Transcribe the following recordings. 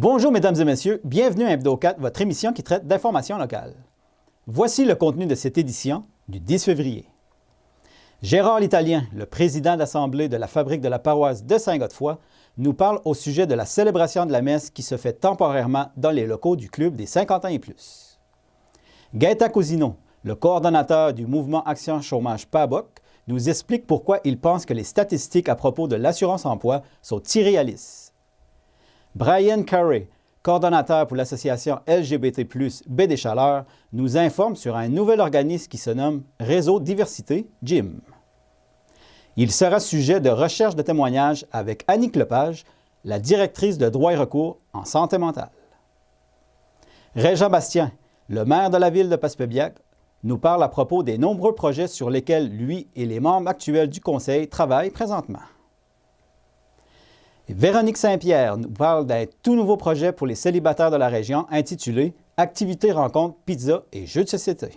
Bonjour mesdames et messieurs, bienvenue à Hebdo 4, votre émission qui traite d'informations locales. Voici le contenu de cette édition du 10 février. Gérard L'Italien, le président d'Assemblée de la Fabrique de la paroisse de Saint-Godefroy, nous parle au sujet de la célébration de la messe qui se fait temporairement dans les locaux du Club des 50 ans et plus. Gaëtan Cousineau, le coordonnateur du mouvement Action Chômage PABOC, nous explique pourquoi il pense que les statistiques à propos de l'assurance-emploi sont irréalistes. Brian Curry, coordonnateur pour l'association LGBT+, Baie des Chaleurs, nous informe sur un nouvel organisme qui se nomme Réseau Diversité, JIM. Il sera sujet de recherche de témoignages avec Annick Lepage, la directrice de droit et recours en santé mentale. Régent Bastien, le maire de la ville de Passepébiac, nous parle à propos des nombreux projets sur lesquels lui et les membres actuels du conseil travaillent présentement. Véronique Saint-Pierre nous parle d'un tout nouveau projet pour les célibataires de la région intitulé « Activités, rencontres, pizza et jeux de société ».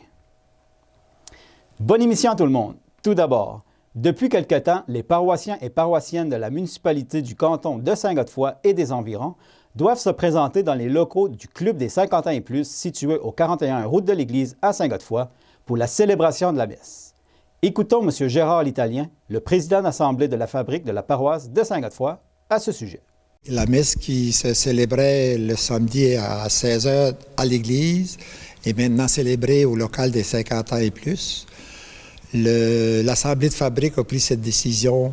Bonne émission à tout le monde! Tout d'abord, depuis quelque temps, les paroissiens et paroissiennes de la municipalité du canton de Saint-Godefroy et des environs doivent se présenter dans les locaux du Club des 50 ans et plus situé au 41 route de l'Église à Saint-Godefroy pour la célébration de la messe. Écoutons M. Gérard L'Italien, le président d'Assemblée de la Fabrique de la paroisse de Saint-Godefroy, à ce sujet. La messe qui se célébrait le samedi à 16h à l'église est maintenant célébrée au local des 50 ans et plus. L'Assemblée de Fabrique a pris cette décision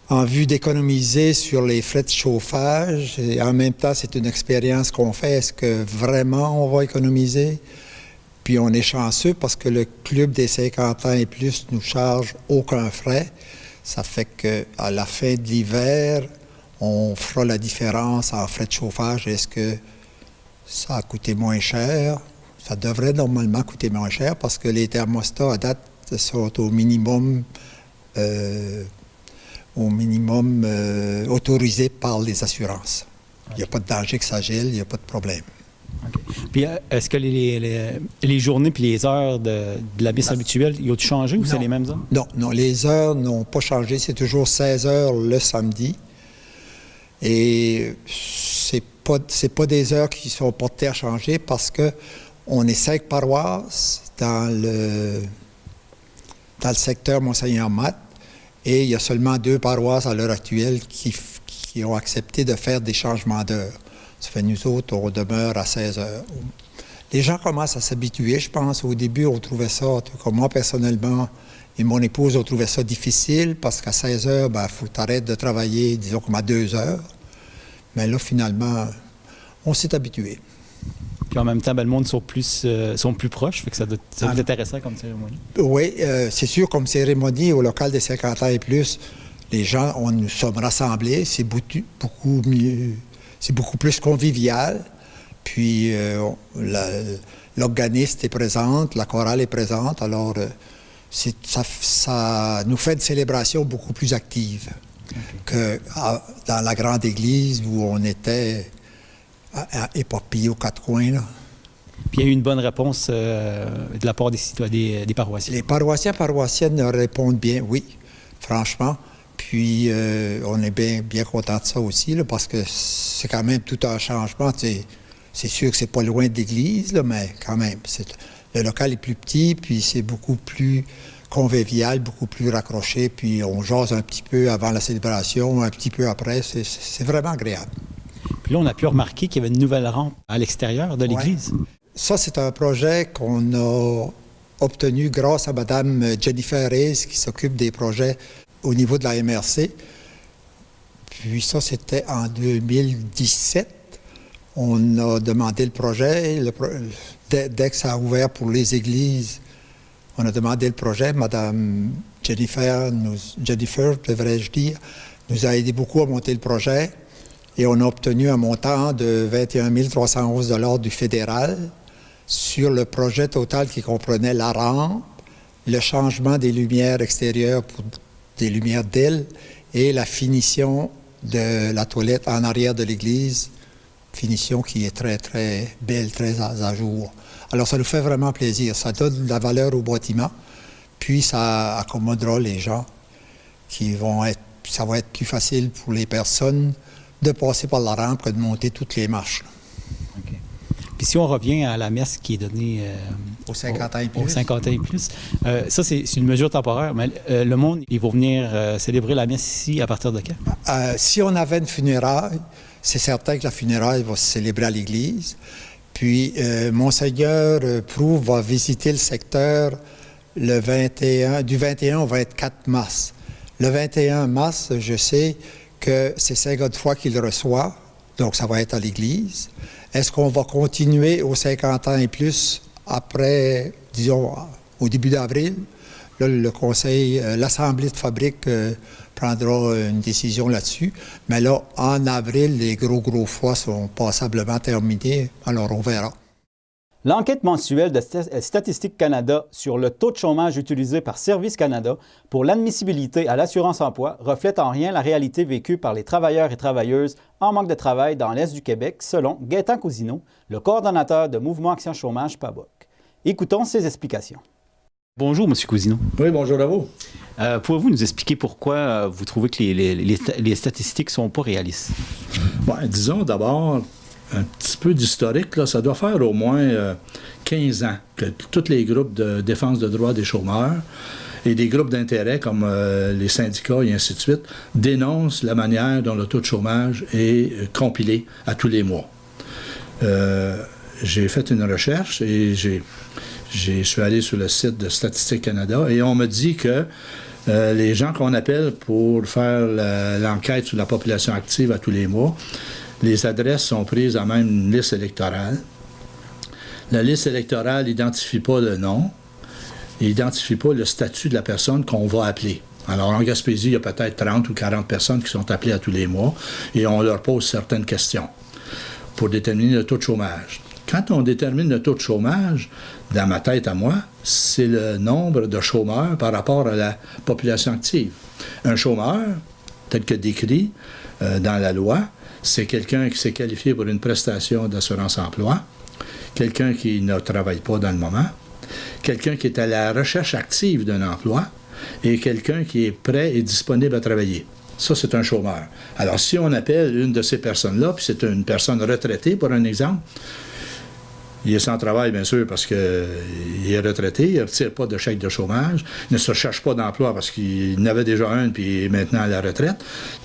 en vue d'économiser sur les frais de chauffage. Et en même temps, c'est une expérience qu'on fait. Est-ce que vraiment on va économiser? Puis on est chanceux parce que le Club des 50 ans et plus nous charge aucun frais. Ça fait qu'à la fin de l'hiver, on fera la différence en frais de chauffage. Est-ce que ça a coûté moins cher? Ça devrait normalement coûter moins cher parce que les thermostats à date sont au minimum autorisés par les assurances. Il n'y a pas de danger que ça gèle, il n'y a pas de problème. Okay. Puis est-ce que les journées puis les heures de la messe habituelle, ils ont changé ou c'est les mêmes heures? Non, les heures n'ont pas changé. C'est toujours 16 heures le samedi. Et c'est pas des heures qui sont portées à changer parce qu'on est 5 paroisses dans le secteur Mont-Saint-Amat et il y a seulement 2 paroisses à l'heure actuelle qui ont accepté de faire des changements d'heure. Ça fait nous autres, on demeure à 16 heures. Les gens commencent à s'habituer, je pense. Au début, on trouvait ça, comme moi personnellement, et mon épouse, on trouvait ça difficile parce qu'à 16 heures, il faut que tu arrêtes de travailler, disons comme à 2 heures. Mais là, finalement, on s'est habitué. Puis en même temps, le monde sont plus proches, fait que ça doit être intéressant comme cérémonie. Oui, c'est sûr, comme cérémonie au local des 50 ans et plus, les gens, nous sommes rassemblés, c'est beaucoup mieux. C'est beaucoup plus convivial. Puis l'organiste est présente, la chorale est présente. Alors, ça nous fait une célébration beaucoup plus active que dans la grande église où on était éparpillés aux 4 coins. Là. Puis il y a eu une bonne réponse de la part des paroissiens. Les paroissiennes répondent bien, oui, franchement. Puis, on est bien content de ça aussi, là, parce que c'est quand même tout un changement. C'est sûr que c'est pas loin de l'église, là, mais quand même, le local est plus petit, puis c'est beaucoup plus convivial, beaucoup plus raccroché, puis on jase un petit peu avant la célébration, un petit peu après. C'est vraiment agréable. Puis là, on a pu remarquer qu'il y avait une nouvelle rampe à l'extérieur de l'église. Ouais. Ça, c'est un projet qu'on a obtenu grâce à Mme Jennifer Reyes, qui s'occupe des projets au niveau de la MRC. Puis ça, c'était en 2017. On a demandé le projet. Dès que ça a ouvert pour les églises, on a demandé le projet. Madame Jennifer, devrais-je dire, nous a aidé beaucoup à monter le projet. Et on a obtenu un montant de 21 311 $ du fédéral sur le projet total qui comprenait la rampe, le changement des lumières extérieures pour des lumières d'aile et la finition de la toilette en arrière de l'église, finition qui est très, très belle, très à jour. Alors, ça nous fait vraiment plaisir. Ça donne de la valeur au bâtiment, puis ça accommodera les gens ça va être plus facile pour les personnes de passer par la rampe que de monter toutes les marches. OK. Puis si on revient à la messe qui est donnée Aux 50 ans et plus. Aux 50 ans et plus, ça, c'est une mesure temporaire, mais le monde, ils vont venir célébrer la messe ici à partir de quand? Si on avait une funéraille, c'est certain que la funéraille va se célébrer à l'église. Puis, Monseigneur Proulx va visiter le secteur du 21 au 24 mars. Le 21 mars, je sais que c'est Saint Godefroy qui le reçoit, donc ça va être à l'église. Est-ce qu'on va continuer aux 50 ans et plus après, disons, au début d'avril? Là, le conseil, l'assemblée de fabrique prendra une décision là-dessus. Mais là, en avril, les gros froids sont passablement terminés, alors on verra. L'enquête mensuelle de Statistique Canada sur le taux de chômage utilisé par Service Canada pour l'admissibilité à l'assurance-emploi reflète en rien la réalité vécue par les travailleurs et travailleuses en manque de travail dans l'Est du Québec, selon Gaétan Cousineau, le coordonnateur de Mouvement Action Chômage PABOC. Écoutons ses explications. Bonjour, M. Cousineau. Oui, bonjour à vous. Pouvez-vous nous expliquer pourquoi vous trouvez que les statistiques ne sont pas réalistes? Bon, disons d'abord un petit peu d'historique. Là, ça doit faire au moins 15 ans que tous les groupes de défense de droits des chômeurs et des groupes d'intérêt comme les syndicats et ainsi de suite dénoncent la manière dont le taux de chômage est compilé à tous les mois. J'ai fait une recherche et je suis allé sur le site de Statistique Canada et on me dit que les gens qu'on appelle pour faire l'enquête sur la population active à tous les mois, les adresses sont prises à même une liste électorale. La liste électorale n'identifie pas le nom, n'identifie pas le statut de la personne qu'on va appeler. Alors, en Gaspésie, il y a peut-être 30 ou 40 personnes qui sont appelées à tous les mois et on leur pose certaines questions pour déterminer le taux de chômage. Quand on détermine le taux de chômage, dans ma tête à moi, c'est le nombre de chômeurs par rapport à la population active. Un chômeur, tel que décrit dans la loi, c'est quelqu'un qui s'est qualifié pour une prestation d'assurance-emploi, quelqu'un qui ne travaille pas dans le moment, quelqu'un qui est à la recherche active d'un emploi et quelqu'un qui est prêt et disponible à travailler. Ça, c'est un chômeur. Alors, si on appelle une de ces personnes-là, puis c'est une personne retraitée, pour un exemple, il est sans travail, bien sûr, parce qu'il est retraité, il ne retire pas de chèque de chômage, il ne se cherche pas d'emploi parce qu'il en avait déjà un, puis il est maintenant à la retraite.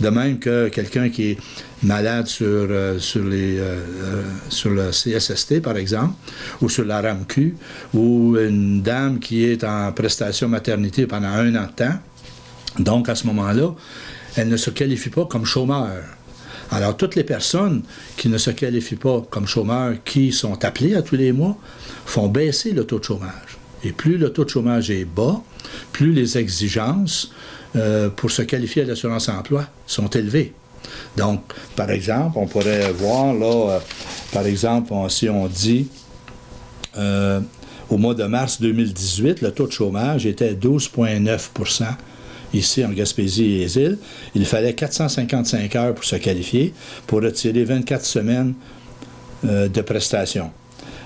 De même que quelqu'un qui est malade sur le CSST, par exemple, ou sur la RAMQ, ou une dame qui est en prestation maternité pendant 1 an de temps. Donc, à ce moment-là, elle ne se qualifie pas comme chômeur. Alors, toutes les personnes qui ne se qualifient pas comme chômeurs, qui sont appelées à tous les mois, font baisser le taux de chômage. Et plus le taux de chômage est bas, plus les exigences pour se qualifier à l'assurance-emploi sont élevées. Donc, par exemple, on pourrait voir, là, par exemple, si on dit, au mois de mars 2018, le taux de chômage était 12,9 %. Ici, en Gaspésie et les îles, il fallait 455 heures pour se qualifier, pour retirer 24 semaines de prestations.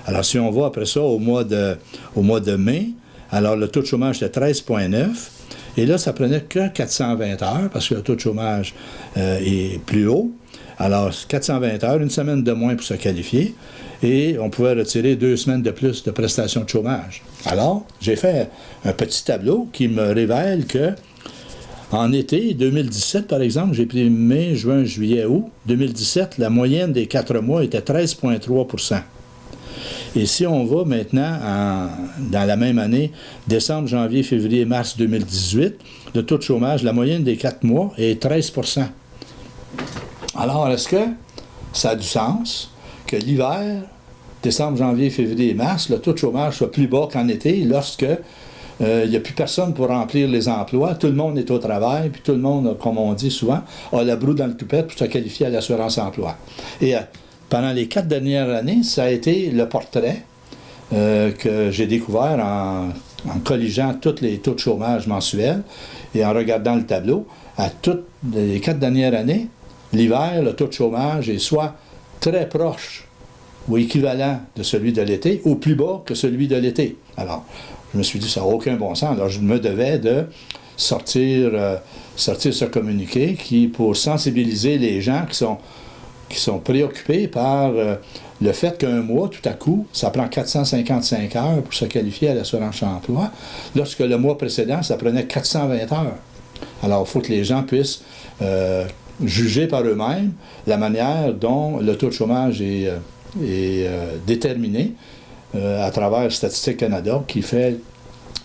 Alors, si on va après ça au mois de mai, alors le taux de chômage était 13,9, et là, ça prenait que 420 heures, parce que le taux de chômage est plus haut. Alors, 420 heures, une semaine de moins pour se qualifier, et on pouvait retirer 2 semaines de plus de prestations de chômage. Alors, j'ai fait un petit tableau qui me révèle que en été 2017, par exemple, j'ai pris mai, juin, juillet, août. 2017, la moyenne des 4 mois était 13,3 %. Et si on va maintenant dans la même année, décembre, janvier, février, mars 2018, le taux de chômage, la moyenne des 4 mois est 13 %. Alors, est-ce que ça a du sens que l'hiver, décembre, janvier, février, mars, le taux de chômage soit plus bas qu'en été lorsque il n'y a plus personne pour remplir les emplois, tout le monde est au travail, puis tout le monde, comme on dit souvent, a la broue dans le toupette pour se qualifier à l'assurance-emploi. Et pendant les 4 dernières années, ça a été le portrait que j'ai découvert en colligeant tous les taux de chômage mensuels et en regardant le tableau. À toutes les 4 dernières années, l'hiver, le taux de chômage est soit très proche ou équivalent de celui de l'été, ou plus bas que celui de l'été. Alors, je me suis dit, ça n'a aucun bon sens. Alors, je me devais de sortir ce communiqué pour sensibiliser les gens qui sont qui sont préoccupés par le fait qu'un mois, tout à coup, ça prend 455 heures pour se qualifier à l'assurance emploi, lorsque le mois précédent, ça prenait 420 heures. Alors, il faut que les gens puissent juger par eux-mêmes la manière dont le taux de chômage est déterminé à travers Statistique Canada, qui fait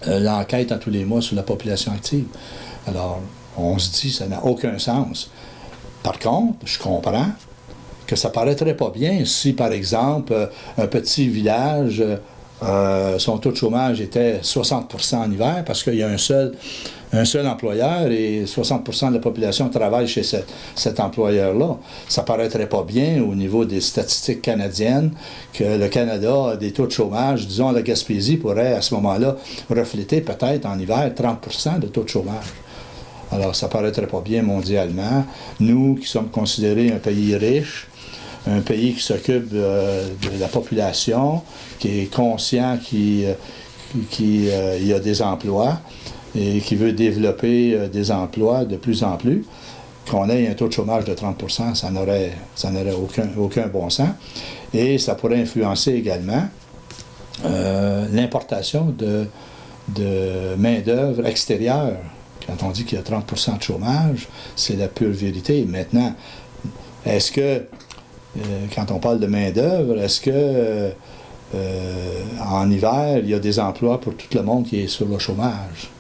l'enquête en tous les mois sur la population active. Alors, on se dit, ça n'a aucun sens. Par contre, je comprends que ça paraîtrait pas bien si, par exemple, un petit village, son taux de chômage était 60% en hiver, parce qu'il y a un seul employeur et 60% de la population travaille chez cet employeur-là. Ça paraîtrait pas bien au niveau des statistiques canadiennes que le Canada a des taux de chômage, disons la Gaspésie pourrait à ce moment-là refléter peut-être en hiver 30% de taux de chômage. Alors ça paraîtrait pas bien mondialement. Nous qui sommes considérés un pays riche, un pays qui s'occupe de la population, qui est conscient qu'il y a des emplois, et qui veut développer des emplois de plus en plus, qu'on ait un taux de chômage de 30%, ça n'aurait aucun bon sens. Et ça pourrait influencer également l'importation de main-d'œuvre extérieure. Quand on dit qu'il y a 30% de chômage, c'est la pure vérité. Maintenant, est-ce que, quand on parle de main-d'œuvre, est-ce que en hiver, il y a des emplois pour tout le monde qui est sur le chômage?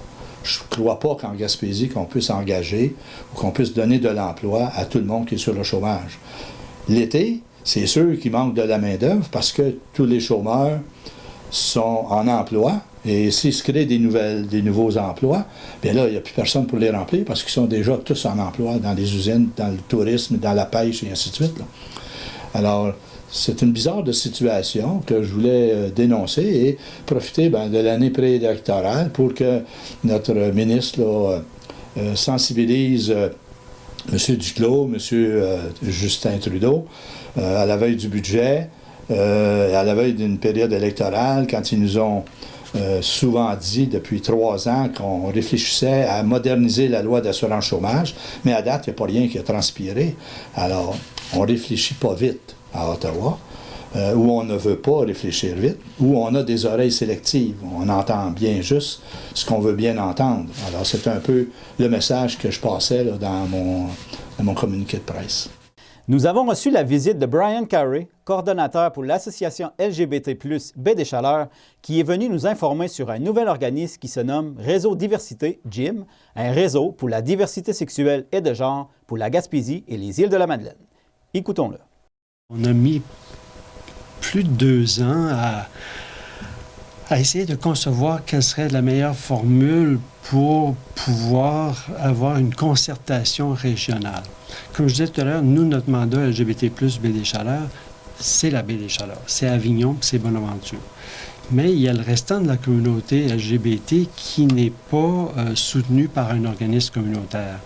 Je ne crois pas qu'en Gaspésie, qu'on puisse engager ou qu'on puisse donner de l'emploi à tout le monde qui est sur le chômage. L'été, c'est sûr qu'il manque de la main-d'œuvre parce que tous les chômeurs sont en emploi. Et s'il se crée des nouveaux emplois, bien là, il n'y a plus personne pour les remplir parce qu'ils sont déjà tous en emploi dans les usines, dans le tourisme, dans la pêche et ainsi de suite, là. Alors, c'est une bizarre de situation que je voulais dénoncer et profiter de l'année préélectorale pour que notre ministre là, sensibilise M. Duclos, M. Justin Trudeau, à la veille du budget, à la veille d'une période électorale, quand ils nous ont souvent dit depuis 3 ans qu'on réfléchissait à moderniser la loi d'assurance chômage, mais à date, il n'y a pas rien qui a transpiré. Alors, on ne réfléchit pas vite à Ottawa, où on ne veut pas réfléchir vite, où on a des oreilles sélectives. On entend bien juste ce qu'on veut bien entendre. Alors, c'est un peu le message que je passais là, dans mon communiqué de presse. Nous avons reçu la visite de Brian Carey, coordonnateur pour l'association LGBT+, Baie des Chaleurs, qui est venu nous informer sur un nouvel organisme qui se nomme Réseau Diversité, GYM, un réseau pour la diversité sexuelle et de genre pour la Gaspésie et les îles de la Madeleine. Écoutons-le. On a mis plus de 2 ans à essayer de concevoir quelle serait la meilleure formule pour pouvoir avoir une concertation régionale. Comme je disais tout à l'heure, nous, notre mandat LGBT+, Baie des Chaleurs, c'est la Baie des Chaleurs, c'est Avignon, c'est Bonaventure. Mais il y a le restant de la communauté LGBT qui n'est pas soutenu par un organisme communautaire.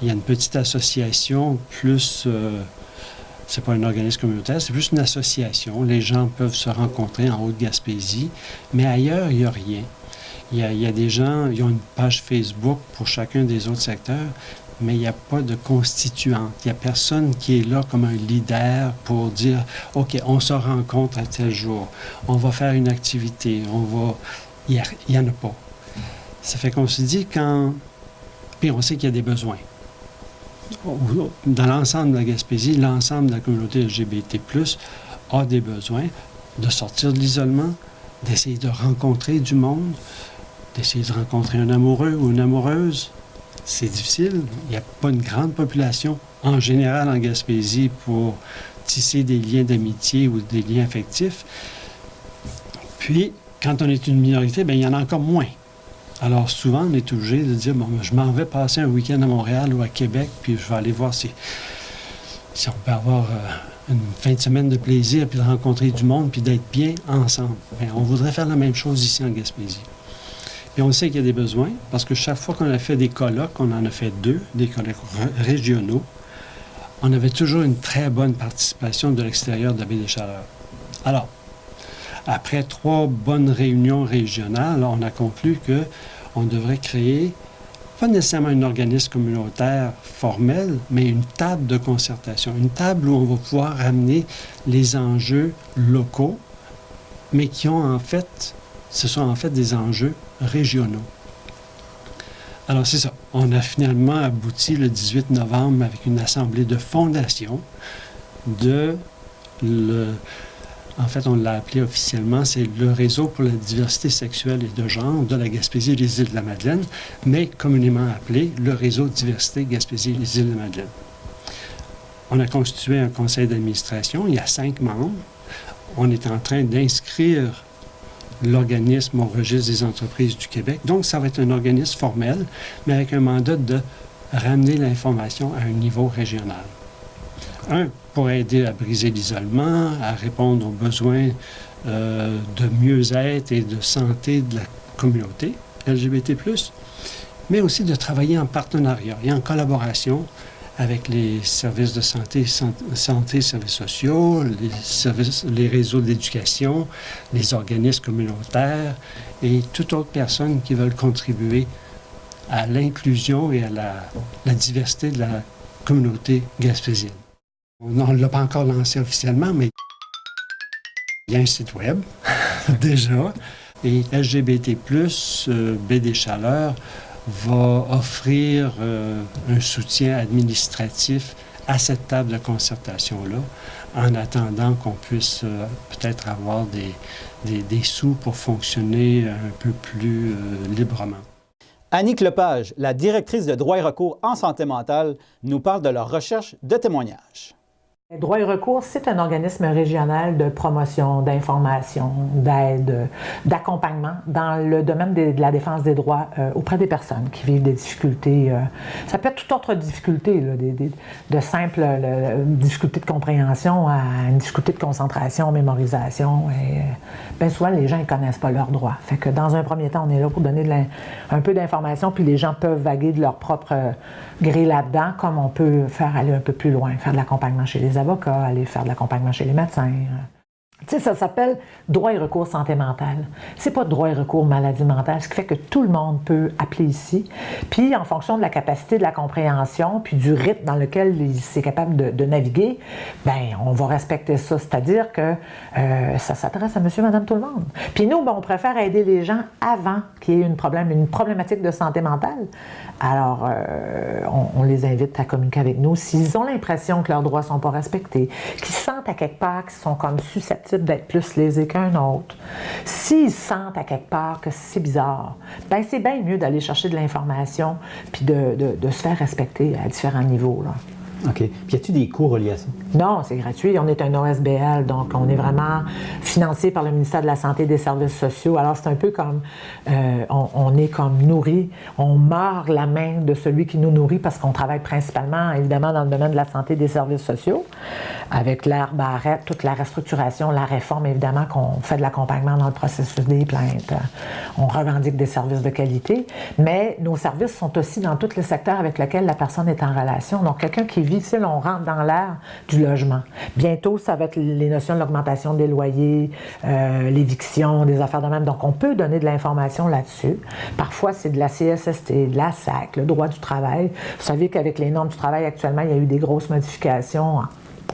Il y a une petite association plus... c'est pas un organisme communautaire, c'est plus une association. Les gens peuvent se rencontrer en Haute-Gaspésie, mais ailleurs, il n'y a rien. Il y a des gens, ils ont une page Facebook pour chacun des autres secteurs, mais il n'y a pas de constituante. Il n'y a personne qui est là comme un leader pour dire « OK, on se rencontre à tel jour, on va faire une activité, on va... » Il n'y en a pas. Ça fait qu'on se dit quand... Puis on sait qu'il y a des besoins. Dans l'ensemble de la Gaspésie, l'ensemble de la communauté LGBT+, a des besoins de sortir de l'isolement, d'essayer de rencontrer du monde, d'essayer de rencontrer un amoureux ou une amoureuse. C'est difficile. Il n'y a pas une grande population, en général, en Gaspésie, pour tisser des liens d'amitié ou des liens affectifs. Puis, quand on est une minorité, bien, il y en a encore moins. Alors, souvent, on est obligé de dire, bon, je m'en vais passer un week-end à Montréal ou à Québec, puis je vais aller voir si on peut avoir une fin de semaine de plaisir, puis de rencontrer du monde, puis d'être bien ensemble. Bien, on voudrait faire la même chose ici en Gaspésie. Puis on sait qu'il y a des besoins, parce que chaque fois qu'on a fait des colloques, on en a fait 2, des colloques régionaux, on avait toujours une très bonne participation de l'extérieur de la Baie des Chaleurs. Alors, après 3 bonnes réunions régionales, on a conclu qu'on devrait créer pas nécessairement un organisme communautaire formel, mais une table de concertation, une table où on va pouvoir amener les enjeux locaux, mais qui ont ce sont en fait des enjeux régionaux. Alors c'est ça, on a finalement abouti le 18 novembre avec une assemblée de fondation en fait, on l'a appelé officiellement, c'est le Réseau pour la diversité sexuelle et de genre de la Gaspésie et des Îles-de-la-Madeleine, mais communément appelé le Réseau Diversité Gaspésie et des Îles-de-la-Madeleine. On a constitué un conseil d'administration, il y a 5 membres. On est en train d'inscrire l'organisme au registre des entreprises du Québec. Donc, ça va être un organisme formel, mais avec un mandat de ramener l'information à un niveau régional. Pour aider à briser l'isolement, à répondre aux besoins de mieux-être et de santé de la communauté LGBT+, mais aussi de travailler en partenariat et en collaboration avec les services de santé, services sociaux, les réseaux d'éducation, les organismes communautaires et toute autre personne qui veulent contribuer à l'inclusion et à la diversité de la communauté gaspésienne. On ne l'a pas encore lancé officiellement, mais il y a un site web déjà. Et LGBT+, BD Chaleur, va offrir un soutien administratif à cette table de concertation-là, en attendant qu'on puisse peut-être avoir des sous pour fonctionner un peu plus librement. Annick Lepage, la directrice de droit et recours en santé mentale, nous parle de leur recherche de témoignages. Droit et recours, c'est un organisme régional de promotion, d'information, d'aide, d'accompagnement dans le domaine de la défense des droits auprès des personnes qui vivent des difficultés. Ça peut être toute autre difficulté, là, de simples difficultés de compréhension à une difficulté de concentration, mémorisation. Et, bien souvent, les gens ne connaissent pas leurs droits. Fait que dans un premier temps, on est là pour donner un peu d'informations, puis les gens peuvent vaguer de leur propre gré là-dedans, comme on peut aller un peu plus loin, faire de l'accompagnement chez les avocats, aller faire de l'accompagnement chez les médecins. Tu sais, ça s'appelle droit et recours santé mentale. C'est pas droit et recours maladie mentale, ce qui fait que tout le monde peut appeler ici. Puis, en fonction de la capacité de la compréhension, puis du rythme dans lequel c'est capable de naviguer, bien, on va respecter ça. C'est-à-dire que ça s'adresse à monsieur, madame, tout le monde. Puis nous, ben, on préfère aider les gens avant qu'il y ait une problématique de santé mentale. Alors, on les invite à communiquer avec nous s'ils ont l'impression que leurs droits ne sont pas respectés, qu'ils sentent à quelque part qu'ils sont comme susceptibles d'être plus lésés qu'un autre. S'ils sentent à quelque part que c'est bizarre, bien, c'est bien mieux d'aller chercher de l'information puis de se faire respecter à différents niveaux, là. OK. Puis y a-t-il des coûts reliés à ça? Non, c'est gratuit. On est un OSBL, donc on est vraiment financé par le ministère de la Santé et des Services sociaux. Alors, c'est un peu comme, on est comme nourri. On mord la main de celui qui nous nourrit parce qu'on travaille principalement, évidemment, dans le domaine de la santé et des services sociaux, avec l'ère Barrette, toute la restructuration, la réforme, évidemment, qu'on fait de l'accompagnement dans le processus des plaintes. On revendique des services de qualité, mais nos services sont aussi dans tous les secteurs avec lesquels la personne est en relation. Donc, quelqu'un qui vit, on rentre dans l'ère du logement. Bientôt, ça va être les notions de l'augmentation des loyers, l'éviction, des affaires de même. Donc, on peut donner de l'information là-dessus. Parfois, c'est de la CSST, de la SAC, le droit du travail. Vous savez qu'avec les normes du travail, actuellement, il y a eu des grosses modifications.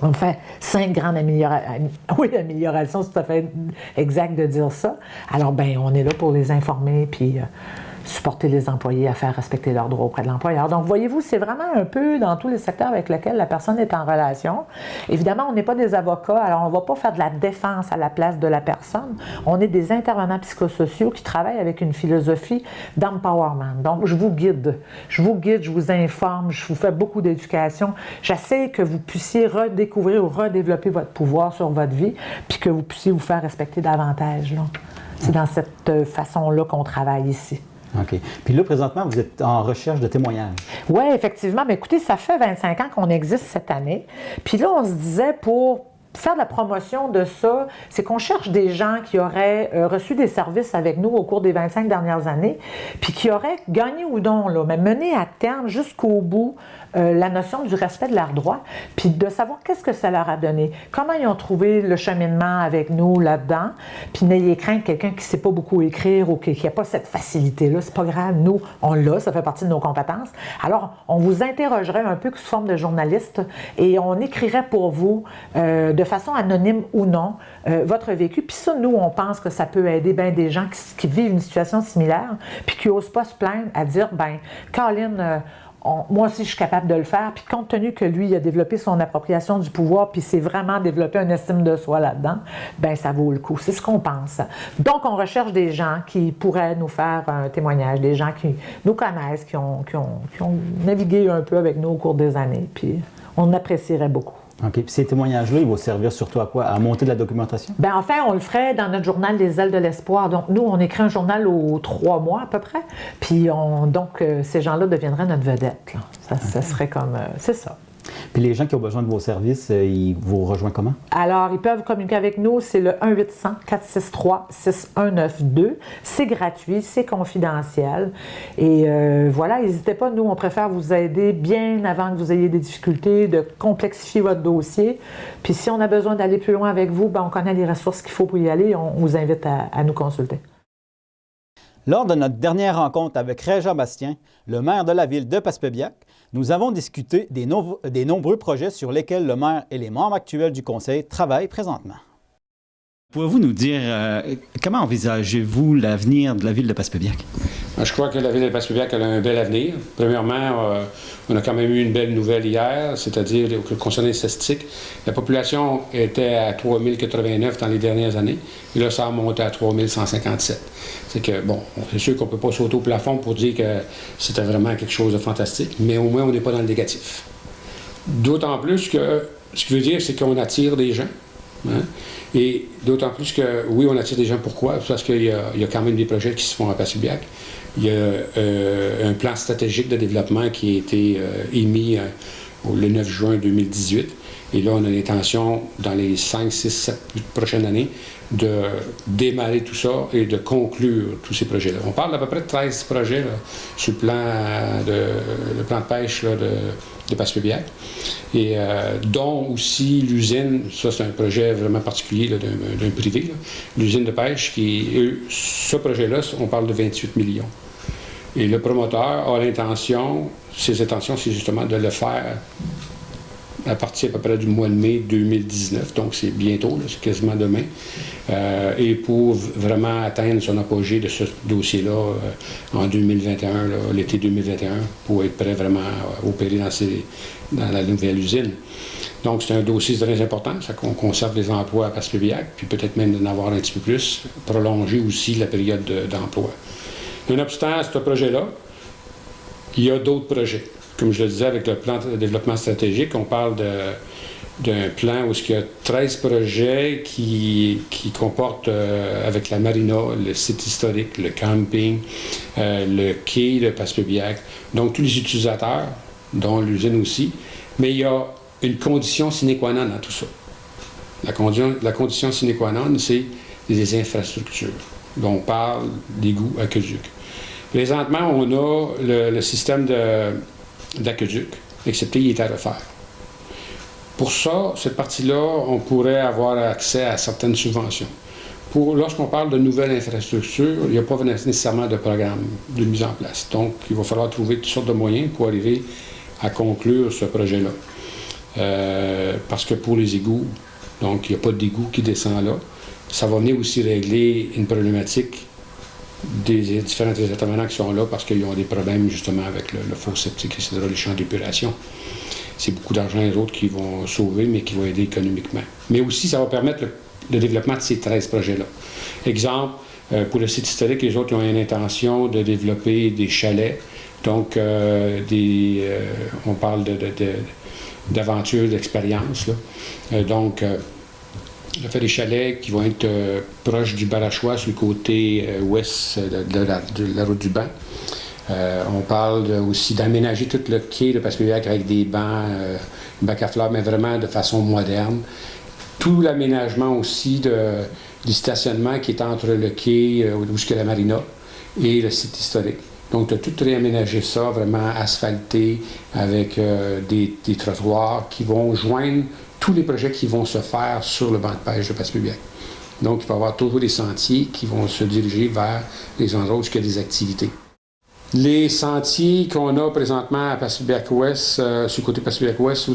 On fait 5 grandes améliorations. Oui, améliorations, c'est tout à fait exact de dire ça. Alors, bien, on est là pour les informer, puis supporter les employés à faire respecter leurs droits auprès de l'employeur. Donc, voyez-vous, c'est vraiment un peu dans tous les secteurs avec lesquels la personne est en relation. Évidemment, on n'est pas des avocats, alors on ne va pas faire de la défense à la place de la personne. On est des intervenants psychosociaux qui travaillent avec une philosophie d'empowerment. Donc, je vous guide, je vous informe, je vous fais beaucoup d'éducation. J'essaie que vous puissiez redécouvrir ou redévelopper votre pouvoir sur votre vie, puis que vous puissiez vous faire respecter davantage, là. C'est dans cette façon-là qu'on travaille ici. OK. Puis là, présentement, vous êtes en recherche de témoignages. Oui, effectivement. Mais écoutez, ça fait 25 ans qu'on existe cette année. Puis là, on se disait, pour faire de la promotion de ça, c'est qu'on cherche des gens qui auraient reçu des services avec nous au cours des 25 dernières années, puis qui auraient gagné ou non, là, mais mené à terme jusqu'au bout la notion du respect de leurs droits, puis de savoir qu'est-ce que ça leur a donné, comment ils ont trouvé le cheminement avec nous là-dedans, puis n'ayez crainte quelqu'un qui ne sait pas beaucoup écrire ou qui n'a pas cette facilité-là, c'est pas grave, nous, on l'a, ça fait partie de nos compétences. Alors, on vous interrogerait un peu sous forme de journaliste et on écrirait pour vous, de façon anonyme ou non, votre vécu. Puis ça, nous, on pense que ça peut aider bien des gens qui vivent une situation similaire, puis qui n'osent pas se plaindre à dire, ben, Colin, moi aussi, je suis capable de le faire. Puis compte tenu que lui, il a développé son appropriation du pouvoir, puis c'est vraiment développé une estime de soi là-dedans, ben ça vaut le coup. C'est ce qu'on pense. Donc, on recherche des gens qui pourraient nous faire un témoignage, des gens qui nous connaissent, qui ont navigué un peu avec nous au cours des années. Puis on apprécierait beaucoup. OK. Puis ces témoignages-là, ils vont servir surtout à quoi? À monter de la documentation? Bien, enfin, on le ferait dans notre journal Les Ailes de l'Espoir. Donc, nous, on écrit un journal aux 3 mois à peu près. Puis, ces gens-là deviendraient notre vedette. Là. Ça serait comme... c'est ça. Puis les gens qui ont besoin de vos services, ils vous rejoignent comment? Alors, ils peuvent communiquer avec nous. C'est le 1-800-463-6192. C'est gratuit, c'est confidentiel. Et voilà, n'hésitez pas. Nous, on préfère vous aider bien avant que vous ayez des difficultés, de complexifier votre dossier. Puis si on a besoin d'aller plus loin avec vous, ben, on connaît les ressources qu'il faut pour y aller. On vous invite à nous consulter. Lors de notre dernière rencontre avec Régent Bastien, le maire de la ville de Passepébiac, nous avons discuté des nombreux projets sur lesquels le maire et les membres actuels du conseil travaillent présentement. Pouvez-vous nous dire comment envisagez-vous l'avenir de la ville de Passepébiac? Je crois que la ville de Passepébiac a un bel avenir. Premièrement, on a quand même eu une belle nouvelle hier, c'est-à-dire que concernant les statistiques, la population était à 3089 dans les dernières années, et là, ça a monté à 3157. C'est que, bon, c'est sûr qu'on ne peut pas sauter au plafond pour dire que c'était vraiment quelque chose de fantastique, mais au moins, on n'est pas dans le négatif. D'autant plus que, ce qui veut dire, c'est qu'on attire des gens. Hein? Et d'autant plus que, oui, on attire des gens. Pourquoi? Parce qu'il y a quand même des projets qui se font à Passepébiac. Il y a un plan stratégique de développement qui a été émis le 9 juin 2018. Et là, on a l'intention, dans les 5, 6, 7 prochaines années, de démarrer tout ça et de conclure tous ces projets-là. On parle d'à peu près de 13 projets là, sur le plan de pêche là, de Passepébiac, et dont aussi l'usine, ça c'est un projet vraiment particulier là, d'un privé, l'usine de pêche, ce projet-là, on parle de 28 millions. Et le promoteur a l'intention, ses intentions, c'est justement de le faire à partir à peu près du mois de mai 2019, donc c'est bientôt, là, c'est quasiment demain, et pour vraiment atteindre son apogée de ce dossier-là en 2021, l'été 2021, pour être prêt vraiment à opérer dans la nouvelle usine. Donc c'est un dossier très important, ça qu'on conserve des emplois à Passepébiac, puis peut-être même d'en avoir un petit peu plus, prolonger aussi la période d'emploi. Nonobstant ce projet-là, il y a d'autres projets. Comme je le disais, avec le plan de développement stratégique, on parle d'un plan où il y a 13 projets qui comportent, avec la marina, le site historique, le camping, le quai de Passepébiac, donc tous les utilisateurs, dont l'usine aussi. Mais il y a une condition sine qua non dans tout ça. La condition sine qua non, c'est les infrastructures. Donc on parle d'égouts, aqueducs. Présentement, on a le système d'aqueduc, excepté il est à refaire. Pour ça, cette partie-là, on pourrait avoir accès à certaines subventions. Lorsqu'on parle de nouvelles infrastructures, il n'y a pas nécessairement de programme de mise en place. Donc, il va falloir trouver toutes sortes de moyens pour arriver à conclure ce projet-là. Parce que pour les égouts, donc il n'y a pas d'égout qui descend là. Ça va venir aussi régler une problématique des différents intervenants qui sont là parce qu'ils ont des problèmes justement avec le faux septique, etc., les champs d'épuration. C'est beaucoup d'argent et autres qui vont sauver, mais qui vont aider économiquement. Mais aussi, ça va permettre le développement de ces 13 projets-là. Exemple, pour le site historique, les autres ont une intention de développer des chalets. Donc, on parle d'aventures, d'expériences. On a fait des chalets qui vont être proches du Barachois, sur le côté ouest de la route du Banc. On parle aussi d'aménager tout le quai de Passepébiac avec des bancs à fleurs, mais vraiment de façon moderne. tout l'aménagement aussi du stationnement qui est entre le quai, où est la marina, et le site historique. Donc, tu as tout réaménagé ça, vraiment asphalté, avec des trottoirs qui vont joindre tous les projets qui vont se faire sur le banc de pêche de Passepébiac. Donc, il va y avoir toujours des sentiers qui vont se diriger vers les endroits où il y a des activités. Les sentiers qu'on a présentement à Passepébiac-Ouest, sur le côté Passepébiac-Ouest,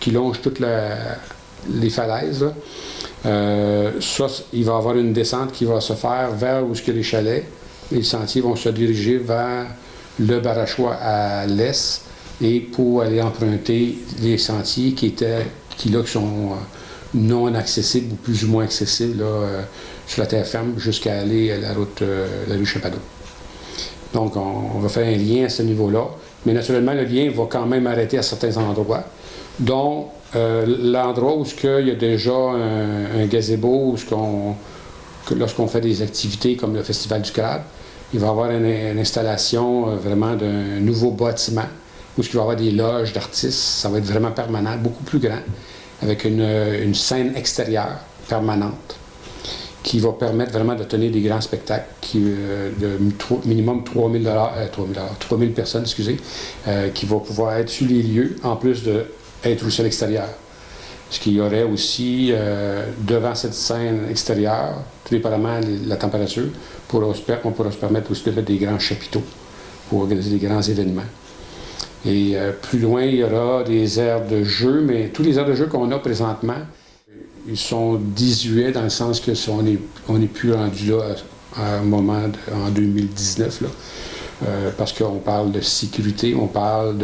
qui longent toutes les falaises, ça, il va y avoir une descente qui va se faire vers où il y a les chalets. Les sentiers vont se diriger vers le Barachois à l'est et pour aller emprunter les sentiers qui sont non accessibles ou plus ou moins accessibles sur la terre ferme jusqu'à aller à la rue Chapadot. Donc, on va faire un lien à ce niveau-là. Mais naturellement, le lien va quand même arrêter à certains endroits, dont l'endroit où il y a déjà un gazebo, lorsqu'on fait des activités comme le Festival du Crabe, il va y avoir une installation vraiment d'un nouveau bâtiment où il va y avoir des loges d'artistes. Ça va être vraiment permanent, beaucoup plus grand, avec une scène extérieure permanente qui va permettre vraiment de tenir des grands spectacles de minimum 3000 personnes, qui vont pouvoir être sur les lieux, en plus d'être aussi à l'extérieur. Ce qu'il y aurait aussi devant cette scène extérieure, tout dépendamment de la température, on pourra se permettre aussi de mettre des grands chapiteaux pour organiser des grands événements. Et plus loin, il y aura des aires de jeu, mais tous les aires de jeu qu'on a présentement, ils sont désuets dans le sens que on n'est plus rendu là à un moment en 2019, là, parce qu'on parle de sécurité, on parle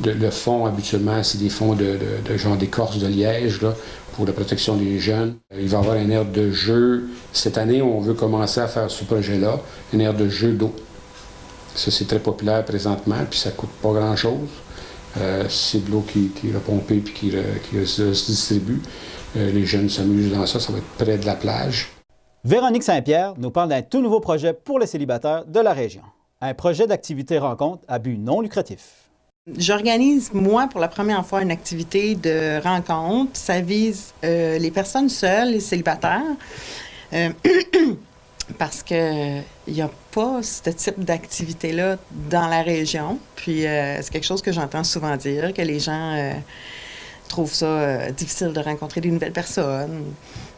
le fonds, habituellement, c'est des fonds de genre d'écorce de liège, là, pour la protection des jeunes. Il va y avoir une aire de jeu. Cette année, on veut commencer à faire ce projet-là, une aire de jeu d'eau. Ça, c'est très populaire présentement, puis ça ne coûte pas grand-chose. C'est de l'eau qui est repompée puis qui se distribue. Les jeunes s'amusent dans ça, ça va être près de la plage. Véronique Saint-Pierre nous parle d'un tout nouveau projet pour les célibataires de la région. Un projet d'activité rencontre à but non lucratif. J'organise, moi, pour la première fois, une activité de rencontre. Ça vise les personnes seules, les célibataires, parce qu'il n'y a pas ce type d'activité-là dans la région. Puis, c'est quelque chose que j'entends souvent dire, que les gens trouvent ça difficile de rencontrer des nouvelles personnes.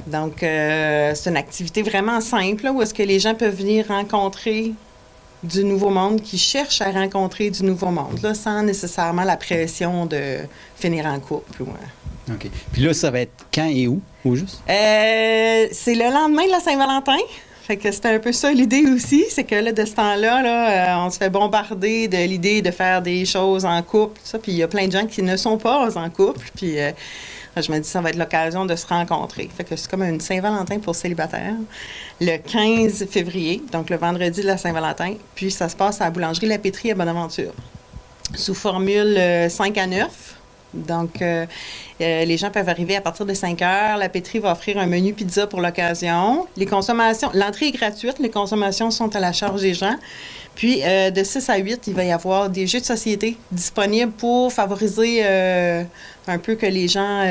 Donc, c'est une activité vraiment simple, là, où est-ce que les gens peuvent venir rencontrer du nouveau monde, qui cherche à rencontrer du nouveau monde, là, sans nécessairement la pression de finir en couple. Ouais. OK. Puis là, ça va être quand et où, au juste? C'est le lendemain de la Saint-Valentin. Fait que c'était un peu ça l'idée aussi, c'est que là, de ce temps-là, on se fait bombarder de l'idée de faire des choses en couple, ça. Puis il y a plein de gens qui ne sont pas en couple. Puis je me dis, ça va être l'occasion de se rencontrer. Fait que c'est comme une Saint-Valentin pour célibataires. Le 15 février, donc le vendredi de la Saint-Valentin. Puis ça se passe à la boulangerie La Pétrie à Bonaventure, sous formule 5 à 9. Donc, les gens peuvent arriver à partir de 5 heures. La Pétrie va offrir un menu pizza pour l'occasion. L'entrée est gratuite. Les consommations sont à la charge des gens. Puis, de 6 à 8, il va y avoir des jeux de société disponibles pour favoriser un peu que les gens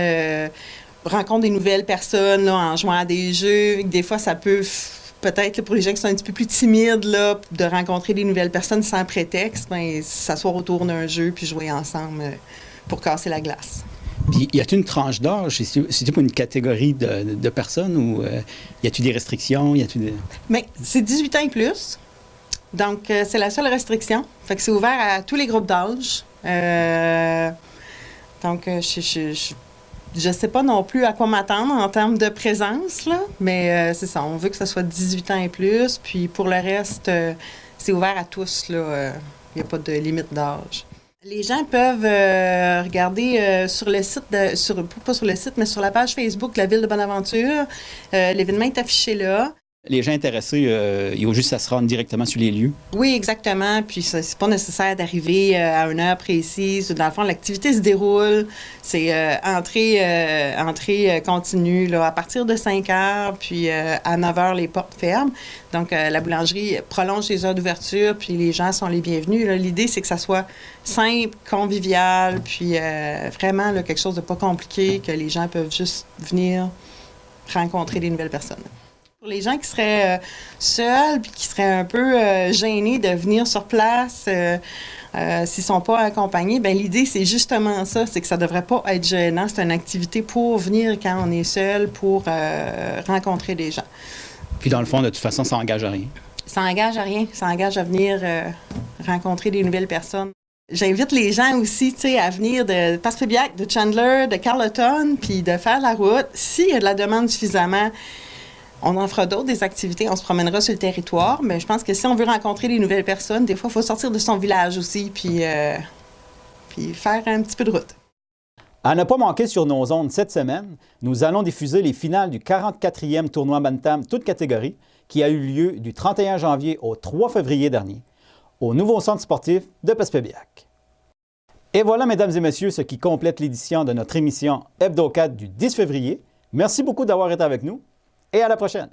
rencontrent des nouvelles personnes là, en jouant à des jeux. Des fois, ça peut peut-être, là, pour les gens qui sont un petit peu plus timides, là, de rencontrer des nouvelles personnes sans prétexte, bien, s'asseoir autour d'un jeu puis jouer ensemble pour casser la glace. Puis, y a-t-il une tranche d'âge? C'est-tu pour une catégorie de personnes ou y a-t-il des restrictions? Bien, c'est 18 ans et plus. Donc, c'est la seule restriction. Fait que c'est ouvert à tous les groupes d'âge. Donc, je ne sais pas non plus à quoi m'attendre en termes de présence, là, mais c'est ça. On veut que ce soit 18 ans et plus. Puis, pour le reste, c'est ouvert à tous, là. Il n'y a pas de limite d'âge. Les gens peuvent regarder sur le site, pas sur le site, mais sur la page Facebook de la Ville de Bonaventure. L'événement est affiché là. Les gens intéressés, il faut juste que ça se rende directement sur les lieux. Oui, exactement. Puis c'est pas nécessaire d'arriver à une heure précise. Dans le fond, l'activité se déroule. C'est entrée continue là, à partir de 5 heures, puis à 9 heures, les portes ferment. Donc, la boulangerie prolonge les heures d'ouverture, puis les gens sont les bienvenus. Là. L'idée, c'est que ça soit simple, convivial, puis vraiment là, quelque chose de pas compliqué, que les gens peuvent juste venir rencontrer des nouvelles personnes. Pour les gens qui seraient seuls puis qui seraient un peu gênés de venir sur place, s'ils ne sont pas accompagnés, bien, l'idée, c'est justement ça, c'est que ça ne devrait pas être gênant. C'est une activité pour venir quand on est seul, pour rencontrer des gens. Puis dans le fond, de toute façon, ça n'engage à rien. Ça n'engage à rien. Ça engage à venir rencontrer des nouvelles personnes. J'invite les gens aussi, tu sais, à venir de Passepébiac, de Chandler, de Carleton, puis de faire la route. S'il y a de la demande suffisamment, on en fera d'autres, des activités, on se promènera sur le territoire, mais je pense que si on veut rencontrer des nouvelles personnes, des fois, il faut sortir de son village aussi, puis faire un petit peu de route. À ne pas manquer sur nos ondes cette semaine, nous allons diffuser les finales du 44e tournoi Bantam toutes catégories qui a eu lieu du 31 janvier au 3 février dernier au nouveau centre sportif de Passepébiac. Et voilà, mesdames et messieurs, ce qui complète l'édition de notre émission Hebdo 4 du 10 février. Merci beaucoup d'avoir été avec nous et à la prochaine!